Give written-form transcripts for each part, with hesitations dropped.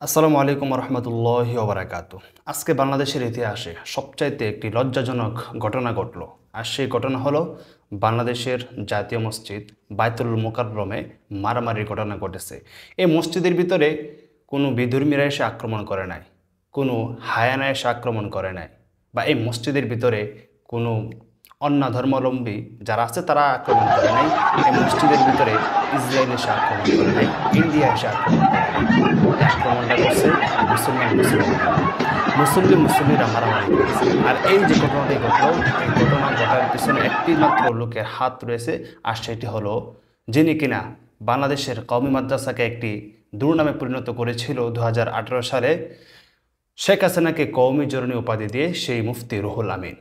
আসসালামু আলাইকুম রহমতুল্লাহি ওবারাকাতু। আজকে বাংলাদেশের ইতিহাসে সবচাইতে একটি লজ্জাজনক ঘটনা ঘটল। আর সেই ঘটনা হলো বাংলাদেশের জাতীয় মসজিদ বায়তুল মোকাররমে মারামারির ঘটনা ঘটেছে। এই মসজিদের ভিতরে কোনো বিধর্মীরা এসে আক্রমণ করে নাই, কোনো হায়ানা এসে আক্রমণ করে নাই, বা এই মসজিদের ভিতরে কোনো অন্য ধর্মাবলম্বী যারা আছে তারা আক্রমণ করে নাই। এই মসজিদের ভিতরে ইসরায়েল এসে আক্রমণ করে নাই, ইন্ডিয়া এসে আক্রমণ করে নাই। এই আক্রমণটা করছে মুসলিমরা মারামারি করেছে। আর এই যে ঘটনাটি ঘটলো, এই ঘটনা ঘটার পিছনে একটি মাত্র লোকের হাত রয়েছে, আর সেটি হলো যিনি কিনা বাংলাদেশের কওমি মাদ্রাসাকে একটি দুর্নামে পরিণত করেছিল 2018 সালে শেখ হাসিনাকে কওমি জননী উপাধি দিয়ে, সেই মুফতি রুহুল আমিন।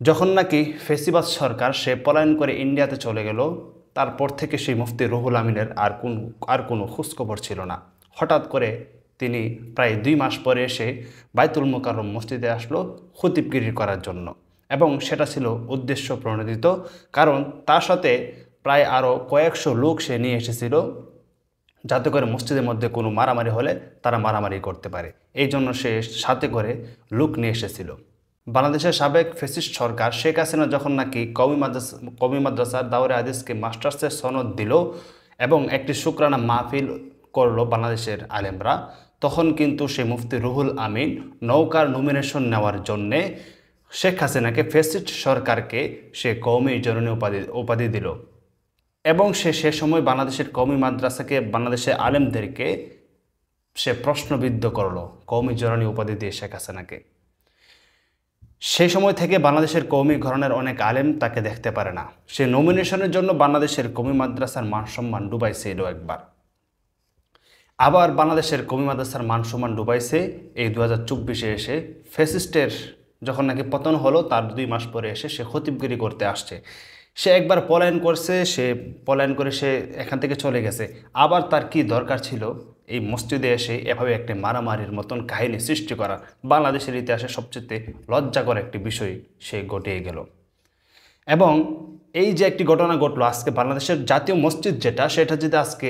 যখন নাকি ফেসিবাদ সরকার সে পলায়ন করে ইন্ডিয়াতে চলে গেল, তারপর থেকে সেই মুফতি রুহুল আমিনের আর কোনো খোঁজখবর ছিল না। হঠাৎ করে তিনি প্রায় 2 মাস পরে এসে বায়তুল মোকাররম মসজিদে আসলো খতিবগিরি করার জন্য, এবং সেটা ছিল উদ্দেশ্য প্রণোদিত, কারণ তার সাথে প্রায় আরও কয়েকশো লোক সে নিয়ে এসেছিল, যাতে করে মসজিদের মধ্যে কোনো মারামারি হলে তারা মারামারি করতে পারে। এই জন্য সে সাথে করে লোক নিয়ে এসেছিল। বাংলাদেশের সাবেক ফ্যাসিস্ট সরকার শেখ হাসিনা যখন নাকি কওমি মাদ্রাসার দাওরে হাদিসকে মাস্টার্সের সনদ দিল এবং একটি শুকরানা মাহফিল করলো বাংলাদেশের আলেমরা, তখন কিন্তু সে মুফতি রুহুল আমিন নৌকার নমিনেশন নেওয়ার জন্যে শেখ হাসিনাকে ফ্যাসিস্ট সরকারকে সে কওমি জননী উপাধি দিল, এবং সে সময় বাংলাদেশের কওমি মাদ্রাসাকে, বাংলাদেশের আলেমদেরকে সে প্রশ্নবিদ্ধ করলো কওমি জননী উপাধি দিয়ে শেখ হাসিনাকে। সেই সময় থেকে বাংলাদেশের কওমি ঘরানার অনেক আলেম তাকে দেখতে পারে না। সে নমিনেশনের জন্য বাংলাদেশের কওমি মাদ্রাসার মান সম্মান ডুবাইছিল একবার, আবার বাংলাদেশের কওমি মাদ্রাসার মান সম্মান ডুবাইছে এই 2024-এ এসে। ফ্যাসিস্টের যখন নাকি পতন হলো তার 2 মাস পরে এসে সে খতিবগিরি করতে আসছে। সে একবার পলায়ন করছে, সে পলায়ন করে সে এখান থেকে চলে গেছে। আবার তার কি দরকার ছিল এই মসজিদে এসে এভাবে একটি মারামারির মতন কাহিনী সৃষ্টি করা? বাংলাদেশের ইতিহাসে সবচেয়ে লজ্জাকর একটি বিষয় সে ঘটিয়ে গেল। এবং এই যে একটি ঘটনা ঘটলো আজকে, বাংলাদেশের জাতীয় মসজিদ সেটা যদি আজকে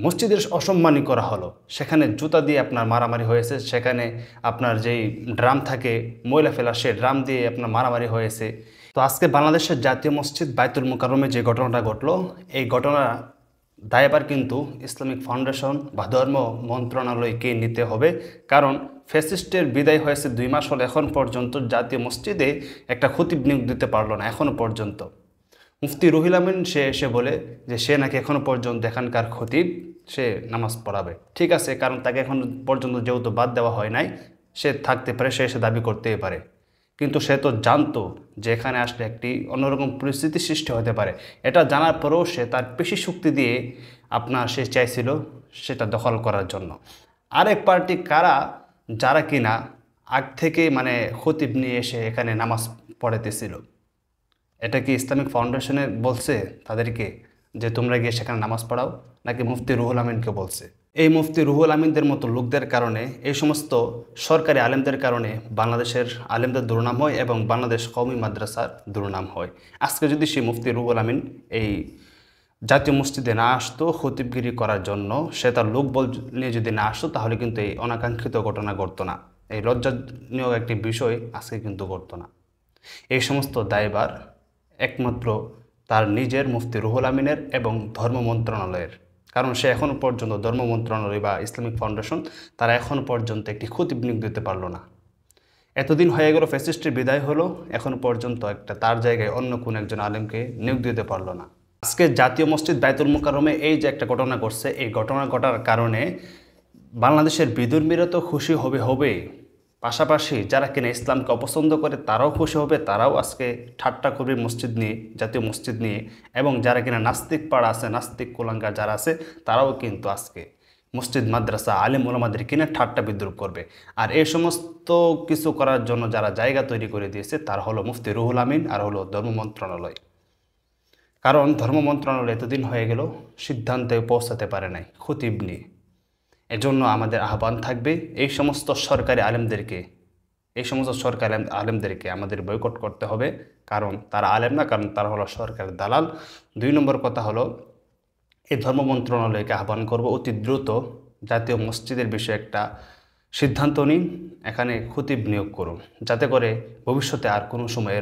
মসজিদের অসম্মানী করা হলো, সেখানে জুতা দিয়ে আপনার মারামারি হয়েছে, সেখানে আপনার যেই ড্রাম থাকে ময়লা ফেলা, সে ড্রাম দিয়ে আপনার মারামারি হয়েছে। তো আজকে বাংলাদেশের জাতীয় মসজিদ বায়তুল মোকাররমে যে ঘটনাটা ঘটলো, এই ঘটনা দায়ভার কিন্তু ইসলামিক ফাউন্ডেশন বা ধর্ম মন্ত্রণালয়কে নিতে হবে, কারণ ফ্যাসিস্টের বিদায় হয়েছে 2 মাস হল, এখন পর্যন্ত জাতীয় মসজিদে একটা খতিব নিয়োগ দিতে পারলো না এখনও পর্যন্ত। মুফতি রুহুল আমিন সে এসে বলে যে সে নাকি এখনও পর্যন্ত এখানকার খতিব, সে নামাজ পড়াবে। ঠিক আছে, কারণ তাকে এখন পর্যন্ত যেহেতু বাদ দেওয়া হয় নাই, সে থাকতে পারে, সে এসে দাবি করতেই পারে। কিন্তু সে তো জানতো যে এখানে আসলে একটি অন্যরকম পরিস্থিতি সৃষ্টি হতে পারে। এটা জানার পরেও সে তার পেশি শক্তি দিয়ে সে চাইছিল সেটা দখল করার জন্য। আরেক পার্টি কারা, যারা কিনা আগ থেকে খতিব নিয়ে এসে এখানে নামাজ পড়াতেছিল। এটা কি ইসলামিক ফাউন্ডেশনে বলছে তাদেরকে যে তোমরা গিয়ে সেখানে নামাজ পড়াও, নাকি মুফতি রুহুল আমিনকে বলছে? এই মুফতি রুহুল আমিনদের মতো লোকদের কারণে, এই সমস্ত সরকারি আলেমদের কারণে বাংলাদেশের আলেমদের দুর্নাম হয় এবং বাংলাদেশ কওমি মাদ্রাসার দুর্নাম হয়। আজকে যদি সেই মুফতি রুহুল আমিন এই জাতীয় মসজিদে না আসতো খতিবগিরি করার জন্য, সে তার লোকবল নিয়ে যদি না আসতো, তাহলে কিন্তু এই অনাকাঙ্ক্ষিত ঘটনা ঘটতো না, এই লজ্জাজনক একটি বিষয় আজকে কিন্তু ঘটতো না। এই সমস্ত দায়ভার একমাত্র তার নিজের মুফতি রুহুল আমিনের এবং ধর্ম মন্ত্রণালয়ের, কারণ সে এখনও পর্যন্ত ধর্ম মন্ত্রণালয় বা ইসলামিক ফাউন্ডেশন তারা এখনও পর্যন্ত একটি খতিব নিয়োগ দিতে পারলো না। এতদিন হয়ে গেল ফ্যাসিস্টের বিদায় হলো, এখনও পর্যন্ত তার জায়গায় অন্য কোন একজন আলেমকে নিয়োগ দিতে পারলো না। আজকে জাতীয় মসজিদ বায়তুল মোকাররমে এই যে একটা ঘটনা ঘটছে, এই ঘটনা ঘটার কারণে বাংলাদেশের বিধর্মীরা তো খুশি হবে, পাশাপাশি যারা কিনা ইসলামকে অপছন্দ করে তারাও খুশি হবে, তারাও আজকে ঠাট্টা করবে মসজিদ নিয়ে, জাতীয় মসজিদ নিয়ে। এবং যারা কিনা নাস্তিক পাড়া আছে, নাস্তিক কুলাঙ্গার যারা আছে, তারাও কিন্তু আজকে মসজিদ মাদ্রাসা আলেম ওলামাদের কিনা ঠাট্টা বিদ্রুপ করবে। আর এই সমস্ত কিছু করার জন্য যারা জায়গা তৈরি করে দিয়েছে তারা হলো মুফতি রুহুল আমিন আর হলো ধর্ম মন্ত্রণালয়। কারণ ধর্ম মন্ত্রণালয় এতদিন হয়ে গেল সিদ্ধান্তে পৌঁছাতে পারে নাই খতিব নিয়ে। এজন্য আমাদের আহ্বান থাকবে এই সমস্ত সরকারি আলেমদেরকে আমাদের বয়কট করতে হবে, কারণ তারা আলেম না, কারণ তারা হলো সরকারের দালাল। 2 নম্বর কথা হলো এই ধর্ম মন্ত্রণালয়কে আহ্বান করব অতি দ্রুত জাতীয় মসজিদের বিষয়ে একটা সিদ্ধান্ত নিন, এখানে খতিব নিয়োগ করুন, যাতে করে ভবিষ্যতে আর কোনো সময়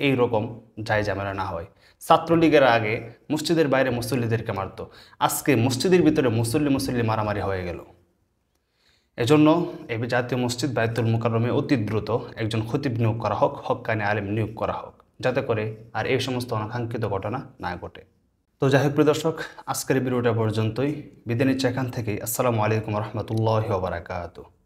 এই রকম যায় ঝামেলা না হয়। ছাত্রলীগের আগে মসজিদের বাইরে মুসল্লিদেরকে মারতো, আজকে মসজিদের ভিতরে মুসল্লি মারামারি হয়ে গেল। এজন্য এই জাতীয় মসজিদ বায়তুল মুকাররমে অতি দ্রুত একজন খতিব নিয়োগ করা হোক, হক্কানি আলেম নিয়োগ করা হোক, যাতে করে আর এই সমস্ত অনাকাঙ্ক্ষিত ঘটনা না ঘটে। তো যাই হোক প্রিয় দর্শক, আজকের ভিডিওটা পর্যন্তই, বিদায় নিচ্ছি এখান থেকেই। আসসালামু আলাইকুম রহমতুল্লাহি ওয়া বারাকাতুহু।